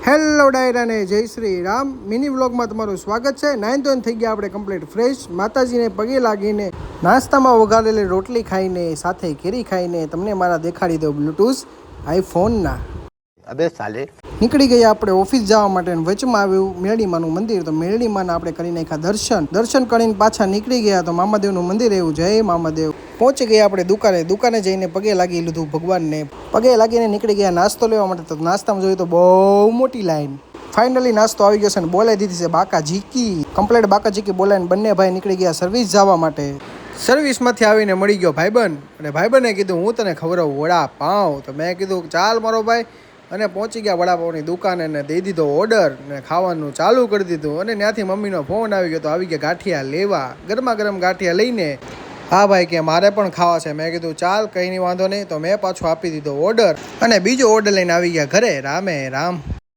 Hello ડાયરાને જય Shri Ram. Mini વ્લોગમાં તમારું સ્વાગત છે. 9 તો થઈ ગયા આપણે કમ્પ્લીટ ફ્રેશ. માતાજીને પગે લાગીને નાસ્તામાં વઘારેલી રોટલી ખાઈને સાથે કેરી ખાઈને તમને મારા દેખાડી દો બ્લૂટૂથ આઈફોનના. અબે સાલે નીકળી ગયા આપણે ઓફિસ જવા માટે. વચમાં આવ્યું મેરડીમાનું મંદિર, તો મેરડીમાના આપણે કરી નાખ્યા દર્શન કરીને પાછા નીકળી ગયા. તો મામાદેવનું મંદિર એવું, જય મામાદેવ. પહોંચી ગયા આપણે દુકાને જઈને પગે લાગી લીધું ભગવાનને. પગે લાગીને નીકળી ગયા નાસ્તો લેવા માટે. તો નાસ્તામાં જોયું તો બહુ મોટી લાઈન. ફાઇનલી નાસ્તો આવી ગયો છે ને બોલાવી દીધી છે બાકા ઝીકી. કમ્પ્લેટ બાકા ઝીકી બોલાવીને બંને ભાઈ નીકળી ગયા સર્વિસ જવા માટે. સર્વિસમાંથી આવીને મળી ગયો ભાઈબંધ, અને ભાઈબંધે કીધું હું તને ખવડાવું વડાપાઉં. તો મેં કીધું ચાલ મારો ભાઈ, અને પહોંચી ગયા વડાપાઉંની દુકાને ને દઈ દીધો ઓર્ડર ને ખાવાનું ચાલુ કરી દીધું. અને ત્યાંથી મમ્મીનો ફોન આવી ગયો, તો આવી ગયા ગાંઠિયા લેવા. ગરમા ગરમ ગાંઠિયા લઈને હા ભાઈ કે મારે પણ ખાવા છે. મેં કીધું ચાલ કંઈ નહીં વાંધો નહીં. તો મેં પાછો આપી દીધો ઓર્ડર અને બીજો ઓર્ડર લઈને આવી ગયા ઘરે. રામે રામ.